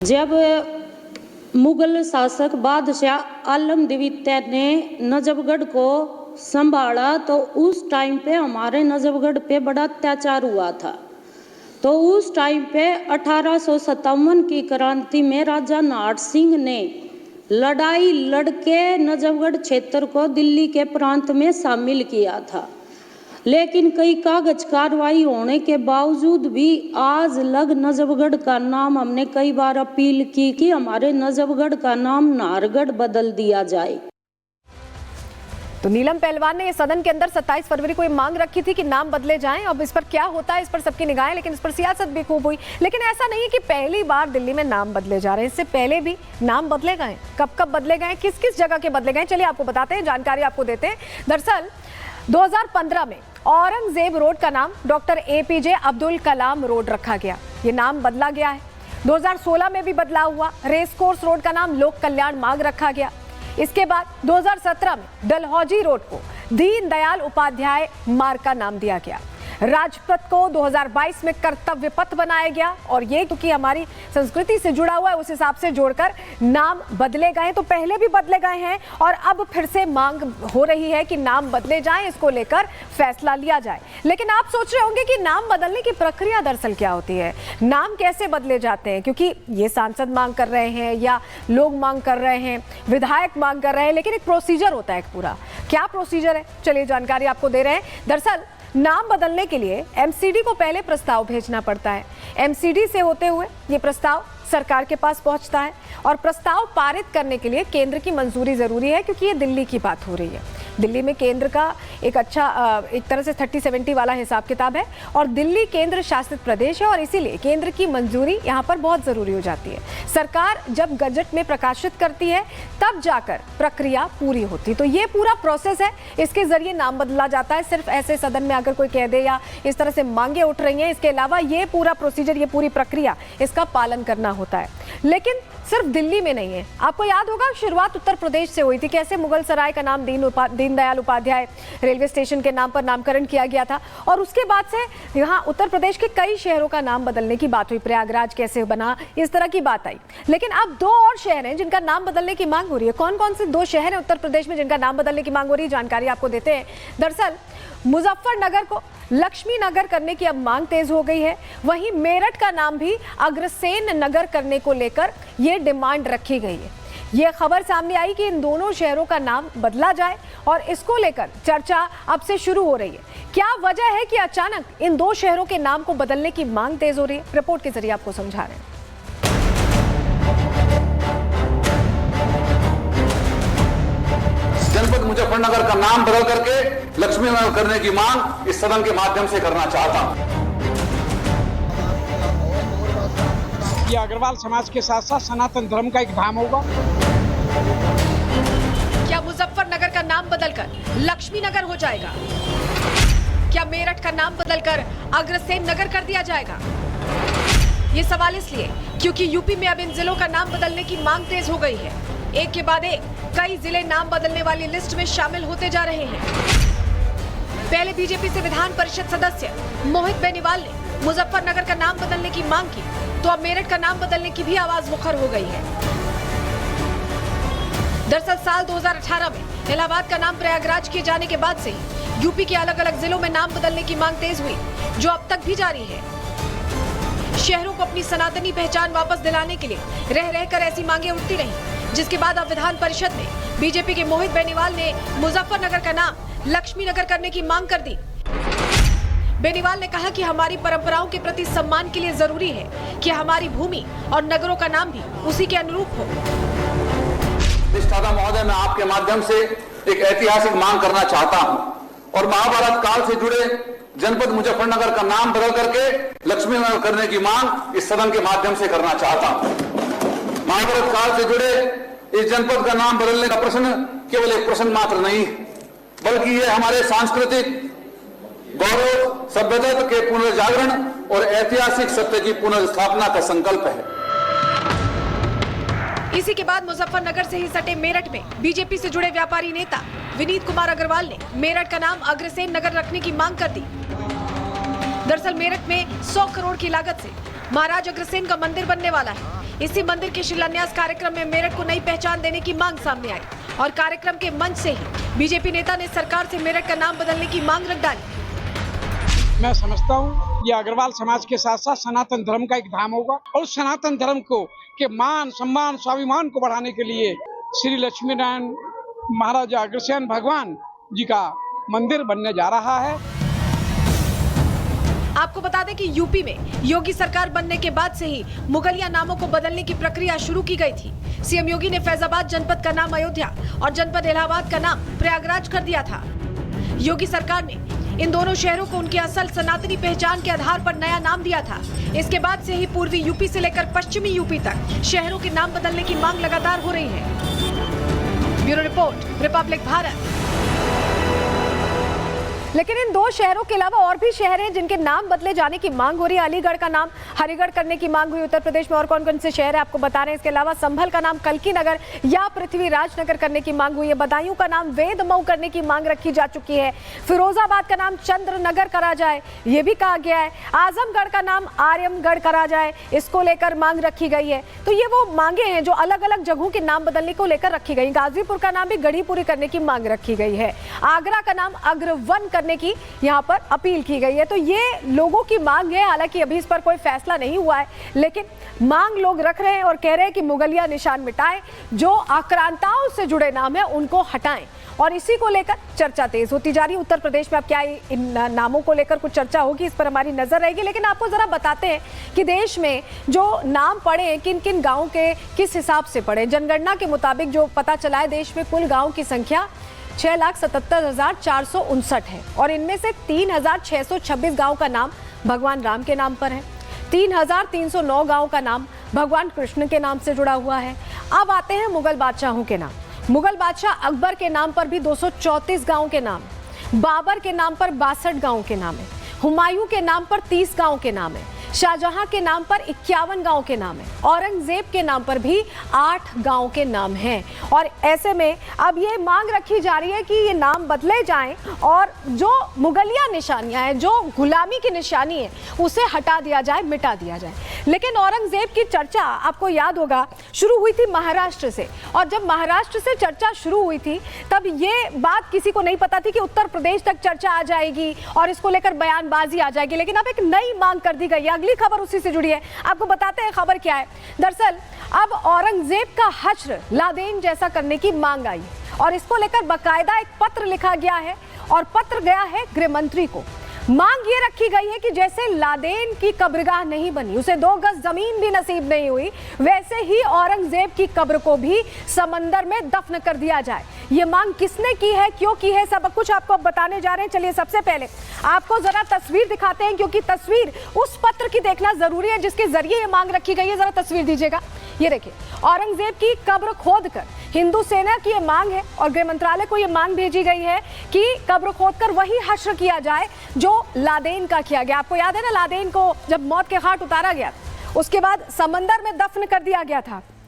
जब मुगल शासक बादशाह आलम द्वितीय ने नजफगढ़ को संभाला तो उस टाइम पे हमारे नजफगढ़ पे बड़ा अत्याचार हुआ था। तो उस टाइम पे 1857 की क्रांति में राजा नाहर सिंह ने लड़ाई लड़के नजफगढ़ क्षेत्र को दिल्ली के प्रांत में शामिल किया था। लेकिन कई कागज कार्रवाई होने के बावजूद भी आज लग नजफगढ़ का नाम हमने कई बार अपील की कि हमारे नजफगढ़ का नाम नाहरगढ़ बदल दिया जाए। तो नीलम पहलवान ने सदन के अंदर 27 फरवरी को ये मांग रखी थी कि नाम बदले जाएं। अब इस पर क्या होता है, इस पर सबकी निगाहें, लेकिन इस पर सियासत भी खूब हुई। लेकिन ऐसा नहीं है कि पहली बार दिल्ली में नाम बदले जा रहे हैं, इससे पहले भी नाम बदले गए। कब कब बदले गए, किस किस जगह के बदले गए, चलिए आपको बताते हैं, जानकारी आपको देते हैं। दरअसल 2015 में औरंगजेब रोड का नाम doctor APJ Abdul Kalam road रखा गया। ये नाम बदला गया है। 2016 में भी बदलाव हुआ। रेस कोर्स रोड का नाम लोक कल्याण मार्ग रखा गया। इसके बाद 2017 में डलहौजी रोड को दीनदयाल उपाध्याय मार्ग का नाम दिया गया। राजपथ को 2022 में कर्तव्य पथ बनाया गया और ये क्योंकि हमारी संस्कृति से जुड़ा हुआ है उस हिसाब से जोड़कर नाम बदले गए। तो पहले भी बदले गए हैं और अब फिर से मांग हो रही है कि नाम बदले जाएं, इसको लेकर फैसला लिया जाए। लेकिन आप सोच रहे होंगे कि नाम बदलने की प्रक्रिया दरअसल क्या होती है, नाम कैसे बदले जाते हैं, क्योंकि ये सांसद मांग कर रहे हैं या लोग मांग कर रहे हैं, विधायक मांग कर रहे हैं, लेकिन एक प्रोसीजर होता है एक पूरा। क्या प्रोसीजर है, चलिए जानकारी आपको दे रहे हैं। दरअसल नाम बदलने के लिए MCD को पहले प्रस्ताव भेजना पड़ता है। MCD से होते हुए ये प्रस्ताव सरकार के पास पहुंचता है और प्रस्ताव पारित करने के लिए केंद्र की मंजूरी जरूरी है, क्योंकि ये दिल्ली की बात हो रही है। दिल्ली में केंद्र का एक अच्छा एक तरह से 30-70 वाला हिसाब किताब है और दिल्ली केंद्र शासित प्रदेश है और इसीलिए केंद्र की मंजूरी यहाँ पर बहुत जरूरी हो जाती है। सरकार जब गजट में प्रकाशित करती है तब जाकर प्रक्रिया पूरी होती है। तो ये पूरा प्रोसेस है, इसके जरिए नाम बदला जाता है। सिर्फ ऐसे सदन में अगर कोई कह दे या इस तरह से मांगे उठ रही हैं, इसके अलावा ये पूरा प्रोसीजर, ये पूरी प्रक्रिया, इसका पालन करना होता है। लेकिन सिर्फ दिल्ली में नहीं है। आपको याद होगा शुरुआत उत्तर प्रदेश से हुई थी, कैसे मुगल सराय का नाम दीनदयाल उपाध्याय रेलवे स्टेशन के नाम पर नामकरण किया गया था और उसके बाद से यहाँ उत्तर प्रदेश के कई शहरों का नाम बदलने की बात हुई। प्रयागराज कैसे बना, इस तरह की बात आई। लेकिन अब 2 और शहर हैं जिनका नाम बदलने की मांग हो रही है। कौन कौन से 2 शहर हैं उत्तर प्रदेश में जिनका नाम बदलने की मांग हो रही है, जानकारी आपको देते हैं। दरअसल मुजफ्फरनगर को लक्ष्मी नगर करने की अब मांग तेज हो गई है। वहीं मेरठ का नाम भी अग्रसेन नगर करने को लेकर यह डिमांड रखी गई है। यह खबर सामने आई कि इन दोनों शहरों का नाम बदला जाए और इसको लेकर चर्चा अब से शुरू हो रही है। क्या वजह है कि अचानक इन 2 शहरों के नाम को बदलने की मांग तेज हो रही है, रिपोर्ट के जरिए आपको समझा रहे हैं। जनपद मुजफ्फरनगर का नाम बदल करके लक्ष्मी नगर करने की मांग इस सदन के माध्यम से करना चाहता हूं। ये अग्रवाल समाज के साथ साथ सनातन धर्म का एक धाम होगा। क्या मुजफ्फरनगर का नाम बदलकर लक्ष्मी नगर हो जाएगा? क्या मेरठ का नाम बदलकर अग्रसेन नगर कर दिया जाएगा? ये सवाल इसलिए क्योंकि यूपी में अब इन जिलों का नाम बदलने की मांग तेज हो गई है। एक के बाद एक कई जिले नाम बदलने वाली लिस्ट में शामिल होते जा रहे हैं। पहले बीजेपी से विधान परिषद सदस्य मोहित बेनीवाल ने मुजफ्फरनगर का नाम बदलने की मांग की, तो अब मेरठ का नाम बदलने की भी आवाज मुखर हो गई है। दरअसल साल 2018 में इलाहाबाद का नाम प्रयागराज किए जाने के बाद से ही यूपी के अलग अलग जिलों में नाम बदलने की मांग तेज हुई, जो अब तक भी जारी है। शहरों को अपनी सनातनी पहचान वापस दिलाने के लिए रह रहकर ऐसी मांगे उठती रही, जिसके बाद अब विधान परिषद में बीजेपी के मोहित बेनीवाल ने मुजफ्फरनगर का नाम लक्ष्मी नगर करने की मांग कर दी। बेनीवाल ने कहा कि हमारी परंपराओं के प्रति सम्मान के लिए जरूरी है कि हमारी भूमि और नगरों का नाम भी उसी के अनुरूप हो। अधिष्ठाता महोदय, मैं आपके माध्यम से एक ऐतिहासिक मांग करना चाहता हूं और महाभारत काल से जुड़े जनपद मुजफ्फरनगर का नाम बदल करके लक्ष्मी नगर करने की मांग इस सदन के माध्यम से करना चाहता हूं। महाभारत काल से जुड़े इस जनपद का नाम बदलने का प्रश्न केवल एक प्रश्न मात्र नहीं, बल्कि यह हमारे सांस्कृतिक गौरव, सभ्यता के पुनर्जागरण और ऐतिहासिक सत्य की पुनर्स्थापना का संकल्प है। इसी के बाद मुजफ्फरनगर से ही सटे मेरठ में बीजेपी से जुड़े व्यापारी नेता विनीत कुमार अग्रवाल ने मेरठ का नाम अग्रसेन नगर रखने की मांग कर दी। दरअसल मेरठ में 100 करोड़ की लागत से महाराज अग्रसेन का मंदिर बनने वाला है। इसी मंदिर के शिलान्यास कार्यक्रम में मेरठ को नई पहचान देने की मांग सामने आई और कार्यक्रम के मंच से ही बीजेपी नेता ने सरकार से मेरठ का नाम बदलने की मांग रख डाली। मैं समझता हूँ ये अग्रवाल समाज के साथ साथ सनातन धर्म का एक धाम होगा और सनातन धर्म को के मान सम्मान स्वाभिमान को बढ़ाने के लिए श्री लक्ष्मी नारायण महाराजा अग्रसेन भगवान जी का मंदिर बनने जा रहा है। आपको बता दें कि यूपी में योगी सरकार बनने के बाद से ही मुगलिया नामों को बदलने की प्रक्रिया शुरू की गई थी। सीएम योगी ने फैजाबाद जनपद का नाम अयोध्या और जनपद इलाहाबाद का नाम प्रयागराज कर दिया था। योगी सरकार ने इन दोनों शहरों को उनकी असल सनातनी पहचान के आधार पर नया नाम दिया था। इसके बाद से ही पूर्वी यूपी से लेकर पश्चिमी यूपी तक शहरों के नाम बदलने की मांग लगातार हो रही है। Bureau report, Republic Bharat. लेकिन इन दो शहरों के अलावा और भी शहर हैं जिनके नाम बदले जाने की मांग हो रही है। अलीगढ़ का नाम हरिगढ़ करने की मांग हुई उत्तर प्रदेश में। और कौन कौन से शहर है आपको बता रहे हैं। इसके अलावा संभल का नाम कल्की नगर या पृथ्वीराज नगर करने की मांग हुई है। बदायूं का नाम वेद मऊ करने की मांग रखी जा चुकी है। फिरोजाबाद का नाम चंद्र नगर करा जाए, ये भी कहा गया है। आजमगढ़ का नाम आर्यमगढ़ करा जाए, इसको लेकर मांग रखी गई है। तो ये वो मांगे हैं जो अलग अलग जगहों के नाम बदलने को लेकर रखी गई। गाजीपुर का नाम भी गढ़ीपुरी करने की मांग रखी गई है। आगरा का नाम अग्रवन करने की यहाँ पर अपील की गई है। तो ये लोगों की मांग है। हालांकि अभी इस पर कोई फैसला नहीं हुआ है, लेकिन मांग लोग रख रहे हैं और कह रहे हैं कि मुगलिया निशान मिटाएं, जो आक्रांताओं से जुड़े नाम है उनको हटाएं। और इसी को लेकर चर्चा तेज होती जा रही है। उत्तर प्रदेश में अब क्या इन नामों को लेकर कुछ चर्चा होगी, इस पर हमारी नजर रहेगी। लेकिन आपको जरा बताते हैं कि देश में जो नाम पड़े हैं किन किन गाँव के किस हिसाब से पड़े। जनगणना के मुताबिक जो पता चला है, देश में कुल गाँव की संख्या 6,77,459 है और इनमें से 3,626 गांव का नाम भगवान राम के नाम पर है। 3,309 गांव का नाम भगवान कृष्ण के नाम से जुड़ा हुआ है। अब आते हैं मुगल बादशाहों के नाम। मुगल बादशाह अकबर के नाम पर भी 234 गांव के नाम, बाबर के नाम पर 62 गांव के नाम है, हुमायूं के नाम पर 30 गांव के नाम है, शाहजहां के नाम पर 51 गांव के नाम है, औरंगजेब के नाम पर भी 8 गांव के नाम हैं। और ऐसे में अब ये मांग रखी जा रही है कि ये नाम बदले जाएं और जो मुगलिया निशानियां हैं, जो गुलामी की निशानी है, उसे हटा दिया जाए, मिटा दिया जाए। लेकिन औरंगजेब की चर्चा आपको याद होगा शुरू हुई थी महाराष्ट्र से, और जब महाराष्ट्र से चर्चा शुरू हुई थी तब ये बात किसी को नहीं पता थी कि उत्तर प्रदेश तक चर्चा आ जाएगी और इसको लेकर बयानबाजी आ जाएगी। लेकिन अब एक नई मांग कर दी गई है। अगली खबर उसी से जुड़ी है, आपको बताते हैं खबर क्या है। दरअसल अब औरंगजेब का हश्र लादेन जैसा करने की मांग आई और इसको लेकर बाकायदा एक पत्र लिखा गया है और पत्र गया है गृह मंत्री को। मांग ये रखी गई है कि जैसे लादेन की कब्रगाह नहीं बनी, उसे 2 गज जमीन भी नसीब नहीं हुई, वैसे ही औरंगजेब की कब्र को भी समंदर में दफन कर दिया जाए। ये मांग किसने की है, क्यों की है, सब कुछ आपको बताने जा रहे हैं। चलिए सबसे पहले आपको जरा तस्वीर दिखाते हैं, क्योंकि तस्वीर उस पत्र की देखना जरूरी है जिसके जरिए ये मांग रखी गई है। जरा तस्वीर दीजिएगा। ये देखिए, औरंगजेब की कब्र खोदकर हिंदू सेना की ये मांग है और गृह मंत्रालय को ये मांग भेजी गई है कि कब्र खोदकर वही हश्र किया जाए जो लादेन का किया गया। आपको याद है ना, लादेन को जब मौत के घाट उतारा गया उसके बाद समंदर में दफन कर दिया गया था।